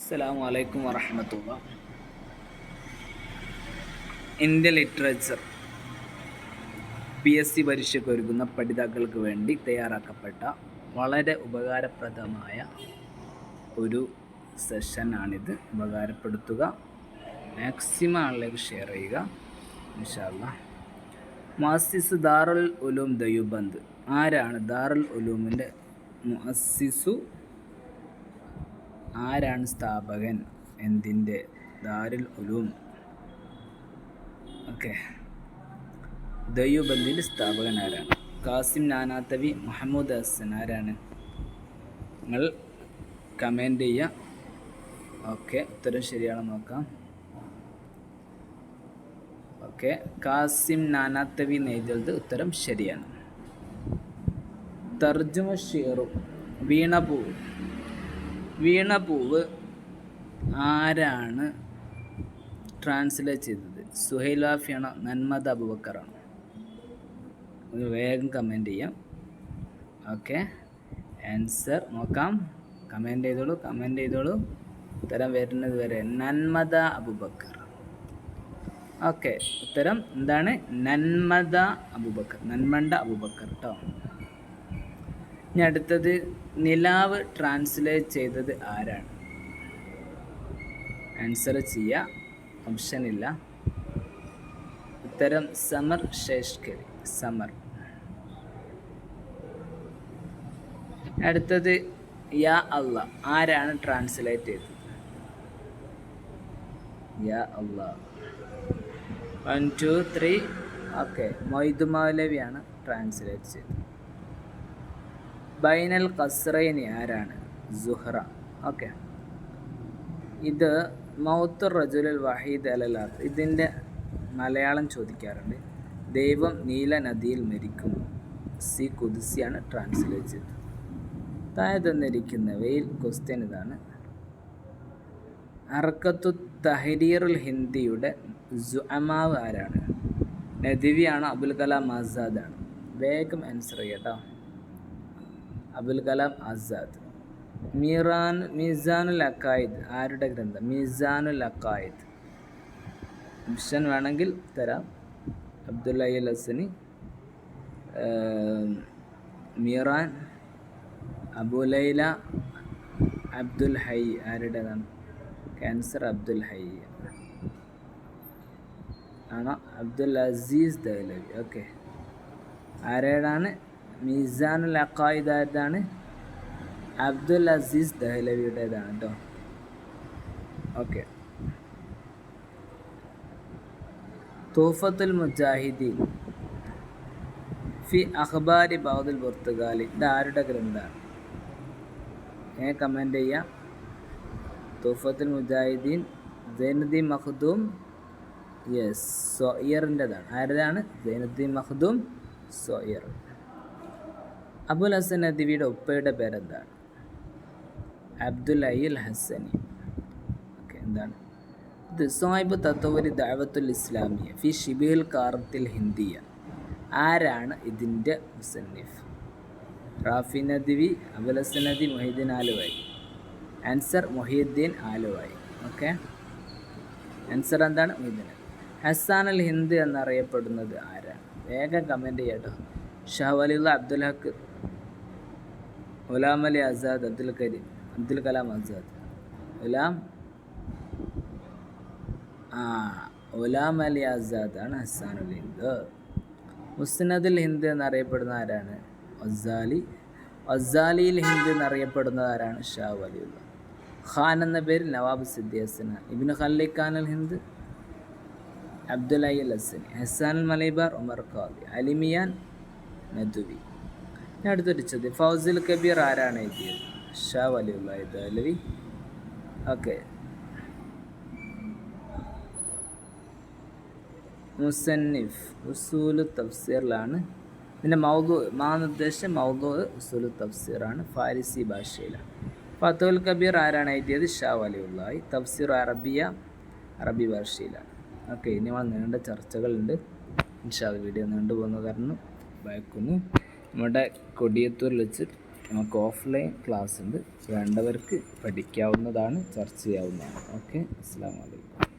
അസ്സലാമു അലൈക്കും വറഹ്മത്തുള്ളാഹി. ഇന്ത്യൻ ലിറ്ററേച്ചർ PSC പരീക്ഷയ്ക്ക് ഒരുങ്ങുന്ന പഠിതാക്കൾക്ക് വേണ്ടി തയ്യാറാക്കപ്പെട്ട വളരെ ഉപകാരപ്രദമായ ഒരു സെഷനാണിത്. ഉപകാരപ്പെടുത്തുക, മാക്സിമം ആളിലേക്ക് ഷെയർ ചെയ്യുക ഇൻഷാ അല്ലാഹ്. മുഅസ്സിസ് ദാറുൽ ഉലൂം ദെവ്ബന്ദ്. ആരാണ് ദാറുൽ ഉലൂമിൻ്റെ മുഅസ്സിസു? ആരാണ് സ്ഥാപകൻ? എന്തിൻ്റെ? ദാറുൽ ഉലൂം. ഓക്കെ, ദെവ്ബന്ദിൻ്റെ സ്ഥാപകൻ ആരാണ്? കാസിം നാനാത്തവി, മുഹമ്മദ് ഹസൻ. ആരാണ്? നിങ്ങൾ കമൻറ്റ് ചെയ്യുക. ഓക്കെ, ഉത്തരം ശരിയാണെന്ന് നോക്കാം. ഓക്കെ, കാസിം നാനാത്തവി എന്ന് എഴുതിയത് ഉത്തരം ശരിയാണ്. തർജുമ ഷേറു. വീണപൂവ്. വീണപൂവ് ആരാണ് ട്രാൻസ്ലേറ്റ് ചെയ്തത്? സുഹൈൽ വാഫിയാണോ നന്മദ അബൂബക്കറാണോ? വേഗം കമൻറ്റ് ചെയ്യാം. ഓക്കെ, ആൻസർ നോക്കാം. കമൻറ്റ് ചെയ്തോളൂ. ഉത്തരം വരുന്നത് വരെ. നന്മദ അബൂബക്കർ. ഓക്കെ, ഉത്തരം എന്താണ്? നന്മദ അബൂബക്കർ കേട്ടോ. ഇനി അടുത്തത്, നിലാവ് ട്രാൻസ്ലേറ്റ് ചെയ്തത് ആരാണ്? ആൻസർ ചെയ്യുക, ഓപ്ഷൻ ഇല്ല. ഉത്തരം സമർ ഷേഷ്കരി. സമർ. അടുത്തത്, യാ അല്ലാ ആരാണ് ട്രാൻസ്ലേറ്റ് ചെയ്തത്? യാ അല്ലാ 1 2 3. ഓക്കെ, മൊയ്ദ് മൗലവിയാണ് ട്രാൻസ്ലേറ്റ് ചെയ്തത്. ബൈനൽ ഖസ്റൈനി ആരാണ്? സുഹ്റ. ഓക്കെ, ഇത് മൗത്തുർ റജുലുൽ വഹീദ് അലൽ അർദ്. ഇതിൻ്റെ മലയാളം ചോദിക്കാറുണ്ട്. ദൈവം നീല നദിയിൽ മരിക്കുന്നു. സി ഖുദ്സിയാണ് ട്രാൻസ്ലേറ്റ് ചെയ്തത്. താഴെ തന്നിരിക്കുന്നവയിൽ ക്വസ്റ്റ്യൻ ഇതാണ്. ഹർക്കത്തു തഹരീറുൽ ഹിന്ദിയുടെ സുഅമാവ് ആരാണ്? നദ്വിയാണോ അബുൽ കലാം ആസാദാണ്? വേഗം ആൻസർ ചെയ്യട്ടോ. അബുൽ കലാം ആസാദ്. മീസാനുൽ അഖായിദ് ആരുടെ ഗ്രന്ഥം? മീസാനുൽ അഖായിദ്. ഓപ്ഷൻ വേണമെങ്കിൽ തരാം. അബ്ദുൽ അയ്യൽ ഹസനി, മീറാൻ, അബുലൈല, അബ്ദുൽ ഹൈ. ആരുടേതാണ്? ക്യാൻസർ അബ്ദുൽ ഹൈ ആണോ? അബ്ദുൽ അസീസ് ദഹ്ലവി. ഓക്കെ, ആരുടെയാണ്? മീസാനുൽ അഖായിദ് ആരുടെയാണ്? അബ്ദുൽ അസീസ് ദഹ്ലവിയുടേതാണ് കേട്ടോ. ഓക്കെ, തൂഫത്തുൽ മുജാഹിദീൻ ഫി അഖ്ബാരി ബഅദുൽ പുർത്തുഗാലി. ഇത് ആരുടെ ഗ്രന്ഥമാണ്? കമൻറ്റ് ചെയ്യാം. തൂഫത്തുൽ മുജാഹിദീൻ സൈനുദ്ദീൻ മഖ്ദൂം. യെസ്, സോയറിൻ്റെതാണ്. ആരുടെയാണ്? സൈനുദ്ദീൻ മഖ്ദൂം സോയർ. അബുൽ ഹസൻ നദ്വിയുടെ ഉപ്പയുടെ പേരെന്താണ്? അബ്ദുൽ അയ്യൽ ഹസനി. ഓക്കെ, എന്താണ് ഇത്? സാഹിബ് തത്വരി ദഅവത്തുൽ ഇസ്ലാമിയ ഫി ഷിബിഹിൽ ഖാറത്തിൽ ഹിന്ദിയ. ആരാണ് ഇതിൻ്റെ മുസന്നിഫ്? Rafi Nadwi, Abul Hasan Nadwi, Muhiyuddin Aluvai. Answer Muhiyuddin Aluvai. Okay, answer എന്താണ്? മുഹീദ്ദീൻ. ഹസാൻ അൽ ഹിന്ദ് എന്നറിയപ്പെടുന്നത് ആരാണ്? വേഗം കമൻറ്റ് ചെയ്യട്ടോ. ഷാ വലിയുള്ള അബ്ദുൽ ഹക്ക്, ഗുലാം അലി ആസാദ്, അബ്ദുൽ കലാം ആസാദ്. ഗുലാം അലി ആസാദ് ആണ് ഹസാനുൽ ഹിന്ദ്. മുസ്നദുൽ ഹിന്ദ് എന്നറിയപ്പെടുന്ന ആരാണ്? അസാലി. അസാലിയിൽ ഹിന്ദ് എന്നറിയപ്പെടുന്നത് ആരാണ്? ഷാ വലിയുള്ള. ഖാൻ എന്ന പേരിൽ നവാബ് സിദ്ദി ഹസൻ. ഇബ്നു ഖല്ലിഖാൻ അൽ ഹിന്ദ് അബ്ദുൽ അയ്യൽ ഹസനി. ഹസാൻ അൽ മലൈബാർ ഉമർ ഖാദി. അലിമിയാൻ നദ്വി. അടുത്തൊരു ചോദ്യം, ഫൗസുൽ കബീർ ആരാണ് എഴുതിയത്? ഷാ വലിയുള്ള ദഹ്ലവി. ഓക്കെ, മുസന്നിഫ് ഉസൂലു തഫ്സീറിലാണ്. ഇതിൻ്റെ മാനുദ്ദേശം ഉസൂലു തഫ്സീറാണ്. ഫാരിസി ഭാഷയിലാണ്. ഫത്തുൽ കബീർ ആരാണ് എഴുതിയത്? ഷാ വലിയുള്ളാഹി. തഫ്സീർ അറബി ഭാഷയിലാണ്. ഓക്കെ, ഇനി നീണ്ട ചർച്ചകളുണ്ട്. ഇൻഷാ അല്ലാഹ് വീഡിയോ നീണ്ടുപോകുന്ന കാരണം ഭയക്കുന്നു. നമ്മുടെ കൊടിയത്തൂരിൽ വെച്ച് നമുക്ക് ഓഫ്ലൈൻ ക്ലാസ് ഉണ്ട്, വേണ്ടവർക്ക് പഠിക്കാവുന്നതാണ്, ചർച്ച ചെയ്യാവുന്നതാണ്. ഓക്കെ, അസ്സലാമു അലൈക്കും.